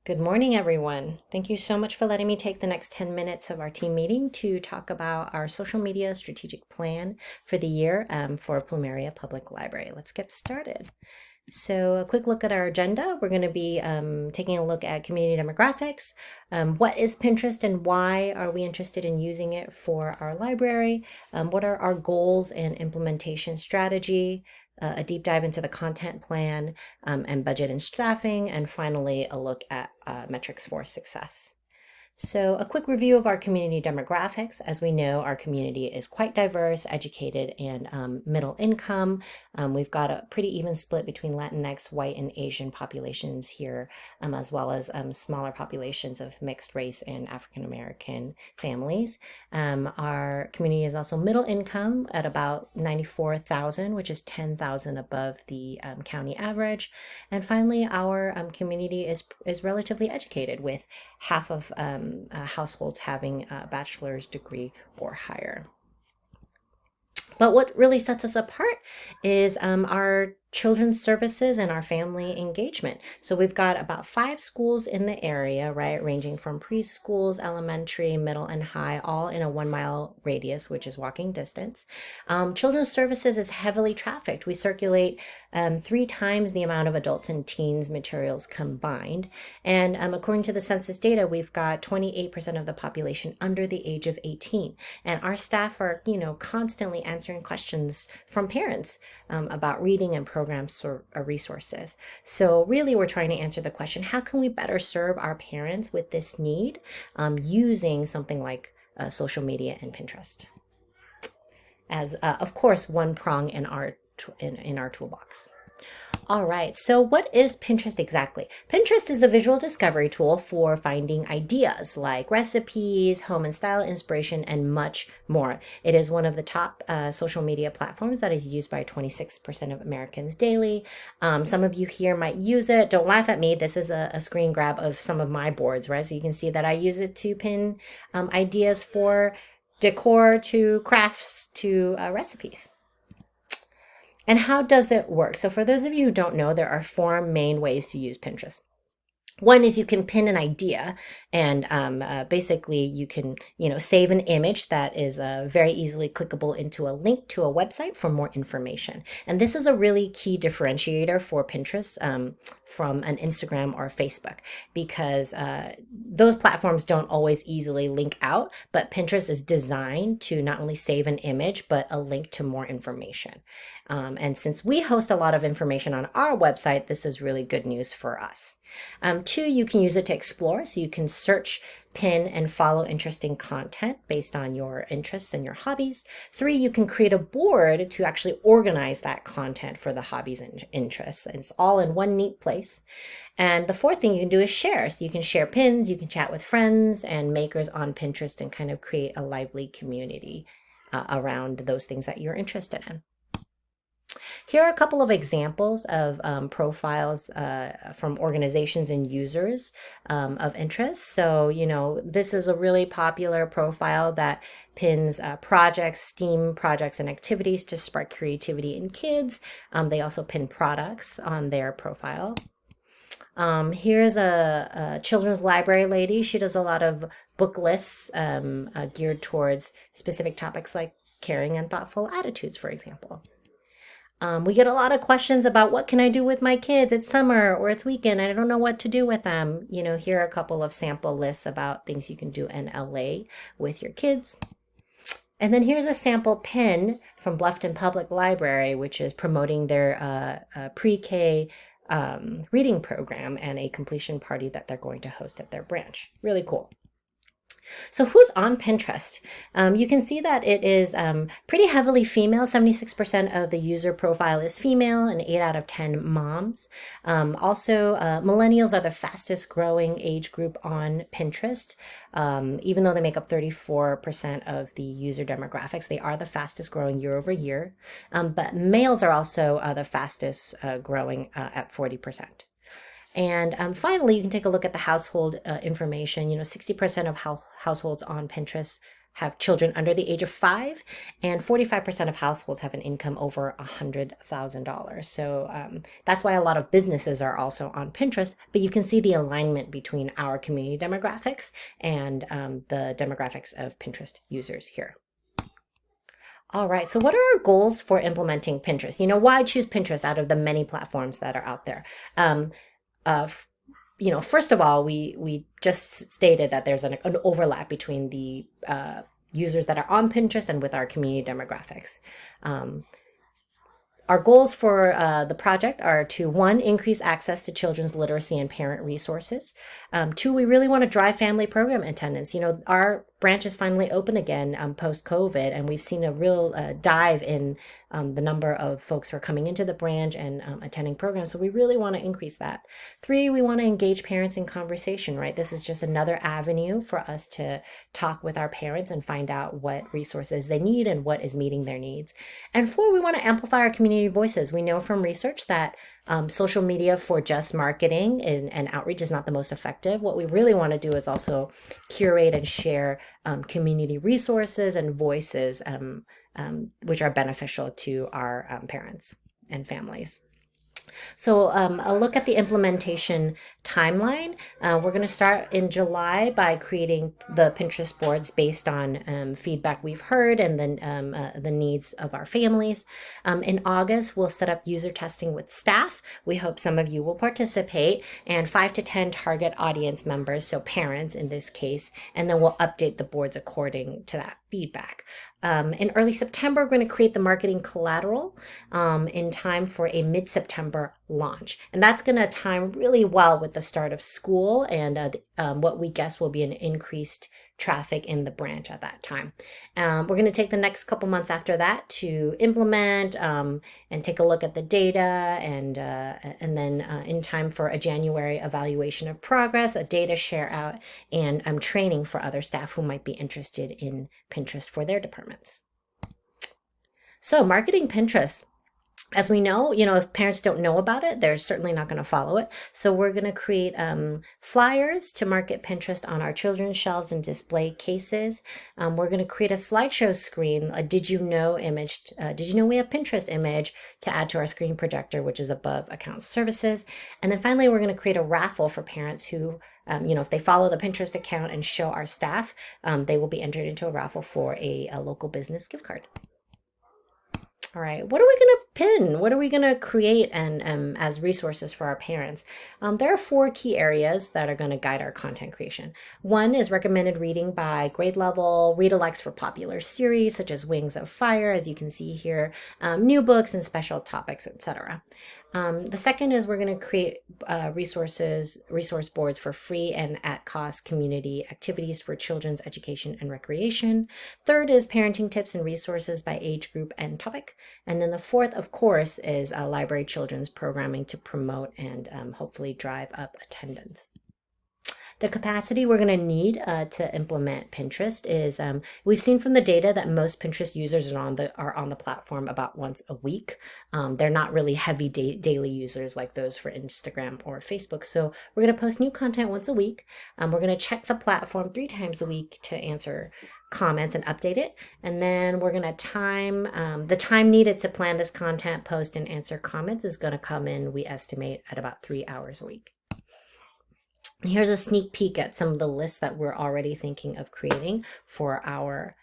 Good morning, everyone. Thank you so much for letting me take the next 10 minutes of our team meeting to talk about our social media strategic plan for the year for Plumeria Public Library. Let's get started. So a quick look at our agenda. We're going to be taking a look at community demographics. What is Pinterest and why are we interested in using it for our library? What are our goals and implementation strategy? A deep dive into the content plan and budget and staffing. And finally, a look at metrics for success. So a quick review of our community demographics. As we know, our community is quite diverse, educated, and middle income. We've got a pretty even split between Latinx, white, and Asian populations here, as well as smaller populations of mixed race and African American families. Our community is also middle income at about 94,000, which is 10,000 above the county average. And finally, our community is relatively educated, with half of households having a bachelor's degree or higher. But what really sets us apart is our children's services and our family engagement. So we've got about 5 schools in the area, right, ranging from preschools, elementary, middle, and high, all in a 1-mile radius, which is walking distance. Children's services is heavily trafficked. We circulate 3 times the amount of adults and teens materials combined. And according to the census data, we've got 28% of the population under the age of 18. And our staff are, constantly answering questions from parents about reading and programs or resources. So really, we're trying to answer the question, how can we better serve our parents with this need using something like social media and Pinterest as, of course, one prong in our toolbox. All right, so what is Pinterest exactly? Pinterest is a visual discovery tool for finding ideas like recipes, home and style inspiration, and much more. It is one of the top social media platforms that is used by 26% of Americans daily. Some of you here might use it. Don't laugh at me. This is a screen grab of some of my boards, right? So you can see that I use it to pin ideas for decor to crafts to recipes. And how does it work? So for those of you who don't know, there are 4 main ways to use Pinterest. One is you can pin an idea, and basically you can, save an image that is very easily clickable into a link to a website for more information. And this is a really key differentiator for Pinterest from an Instagram or Facebook, because those platforms don't always easily link out, but Pinterest is designed to not only save an image, but a link to more information. And since we host a lot of information on our website, this is really good news for us. 2, you can use it to explore. So you can search, pin, and follow interesting content based on your interests and your hobbies. 3, you can create a board to actually organize that content for the hobbies and interests. It's all in one neat place. And the 4th thing you can do is share. So you can share pins, you can chat with friends and makers on Pinterest and kind of create a lively community around those things that you're interested in. Here are a couple of examples of profiles from organizations and users of interest. So, this is a really popular profile that pins projects, STEAM projects and activities to spark creativity in kids. They also pin products on their profile. Here's a children's library lady. She does a lot of book lists geared towards specific topics like caring and thoughtful attitudes, for example. We get a lot of questions about what can I do with my kids? It's summer or it's weekend. I don't know what to do with them. Here are a couple of sample lists about things you can do in LA with your kids. And then here's a sample pin from Bluffton Public Library, which is promoting their pre-K reading program and a completion party that they're going to host at their branch. Really cool. So who's on Pinterest? You can see that it is pretty heavily female. 76% of the user profile is female and 8 out of 10 moms. Also, millennials are the fastest growing age group on Pinterest. Even though they make up 34% of the user demographics, they are the fastest growing year over year. But males are also the fastest growing at 40%. And finally, you can take a look at the household information. 60% of households on Pinterest have children under the age of 5, and 45% of households have an income over $100,000. So that's why a lot of businesses are also on Pinterest, but you can see the alignment between our community demographics and the demographics of Pinterest users here. All right, so what are our goals for implementing Pinterest? Why choose Pinterest out of the many platforms that are out there? First of all, we just stated that there's an overlap between the users that are on Pinterest and with our community demographics. Our goals for the project are to, 1, increase access to children's literacy and parent resources. 2, we really want to drive family program attendance. Our branch is finally open again post-COVID, and we've seen a real dive in the number of folks who are coming into the branch and attending programs. So we really want to increase that. 3, we want to engage parents in conversation, right? This is just another avenue for us to talk with our parents and find out what resources they need and what is meeting their needs. And 4, we want to amplify our community voices. We know from research that social media for just marketing and outreach is not the most effective. What we really want to do is also curate and share community resources and voices which are beneficial to our parents and families. So a look at the implementation timeline. We're going to start in July by creating the Pinterest boards based on feedback we've heard and then the needs of our families. In August, we'll set up user testing with staff. We hope some of you will participate, and 5 to 10 target audience members, so parents in this case, and then we'll update the boards according to that feedback. In early September, we're going to create the marketing collateral in time for a mid-September launch. And that's going to time really well with the start of school and what we guess will be an increased traffic in the branch at that time. We're going to take the next couple months after that to implement and take a look at the data and then in time for a January evaluation of progress, a data share out, and training for other staff who might be interested in Pinterest for their departments. So marketing Pinterest. As we know, if parents don't know about it, they're certainly not going to follow it. So we're going to create flyers to market Pinterest on our children's shelves and display cases. We're going to create a slideshow screen, a did you know image, did you know we have Pinterest image to add to our screen projector, which is above account services. And then finally, we're going to create a raffle for parents who, if they follow the Pinterest account and show our staff, they will be entered into a raffle for a local business gift card. All right, what are we going to pin? What are we going to create and as resources for our parents? There are 4 key areas that are going to guide our content creation. 1 is recommended reading by grade level, read-alikes for popular series such as Wings of Fire, as you can see here, new books and special topics, etc. The second is we're going to create resource boards for free and at-cost community activities for children's education and recreation. Third is parenting tips and resources by age group and topic. And then the fourth, of course, is library children's programming to promote and hopefully drive up attendance. The capacity we're going to need to implement Pinterest is, we've seen from the data that most Pinterest users are on the platform about once a week. They're not really heavy daily users like those for Instagram or Facebook. So we're going to post new content once a week. We're going to check the platform 3 times a week to answer comments and update it. And then we're going to time, the time needed to plan this content, post, and answer comments is going to come in, we estimate, at about 3 hours a week. Here's a sneak peek at some of the lists that we're already thinking of creating for our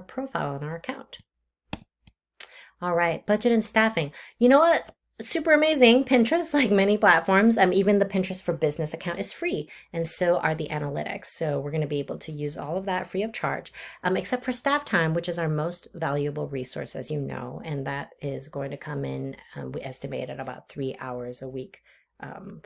profile on our account. All right, budget and staffing. You know what? Super amazing. Pinterest, like many platforms, even the Pinterest for Business account is free, and so are the analytics. So we're going to be able to use all of that free of charge, except for staff time, which is our most valuable resource, as you know, and that is going to come in, we estimate, at about 3 hours a week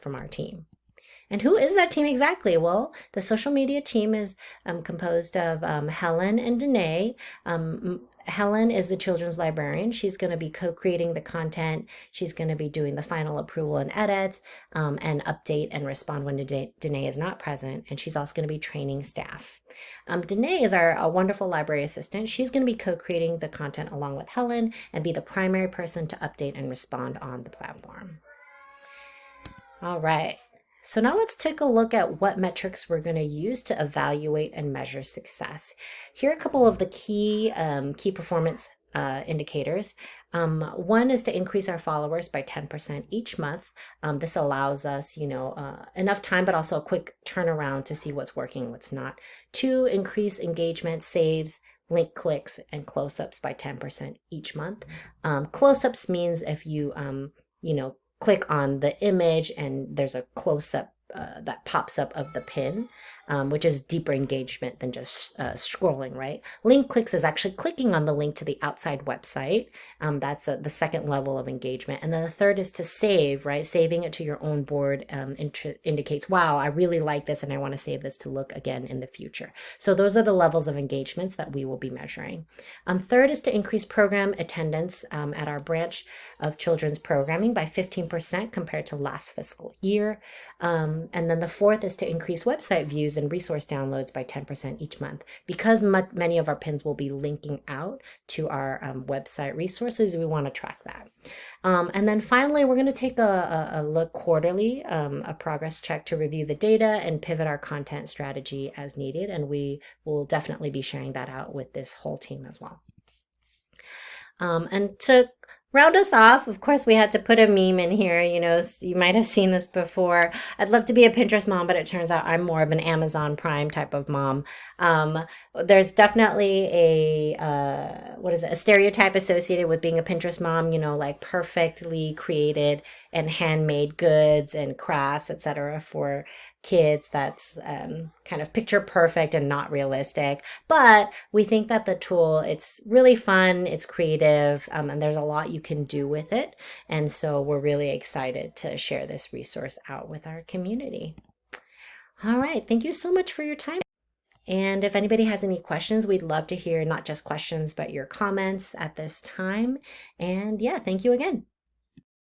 from our team. And who is that team exactly? Well, the social media team is composed of Helen and Danae. Helen is the children's librarian. She's going to be co-creating the content. She's going to be doing the final approval and edits and update and respond when Danae is not present. And she's also going to be training staff. Danae is our wonderful library assistant. She's going to be co-creating the content along with Helen and be the primary person to update and respond on the platform. All right. So now let's take a look at what metrics we're going to use to evaluate and measure success. Here are a couple of the key performance indicators. One is to increase our followers by 10% each month. This allows us, enough time, but also a quick turnaround to see what's working, what's not. Two, increase engagement, saves, link clicks, and close-ups by 10% each month. Close-ups means if you click on the image and there's a close-up that pops up of the pin, which is deeper engagement than just scrolling, right? Link clicks is actually clicking on the link to the outside website. That's the second level of engagement. And then the third is to save, right? Saving it to your own board indicates, wow, I really like this and I want to save this to look again in the future. So those are the levels of engagements that we will be measuring. Third is to increase program attendance at our branch of children's programming by 15% compared to last fiscal year. And then the fourth is to increase website views and resource downloads by 10% each month. Because many of our pins will be linking out to our website resources, we want to track that. And then finally, we're going to take a look quarterly, a progress check to review the data and pivot our content strategy as needed. And we will definitely be sharing that out with this whole team as well. And to round us off, of course, we had to put a meme in here. You might have seen this before. I'd love to be a Pinterest mom, but it turns out I'm more of an Amazon Prime type of mom. There's definitely a stereotype associated with being a Pinterest mom, like perfectly created and handmade goods and crafts, etc. for kids. That's kind of picture perfect and not realistic. But we think that the tool, it's really fun, it's creative, and there's a lot you can do with it. And so we're really excited to share this resource out with our community. All right, thank you so much for your time. And if anybody has any questions, we'd love to hear not just questions, but your comments at this time. And yeah, thank you again.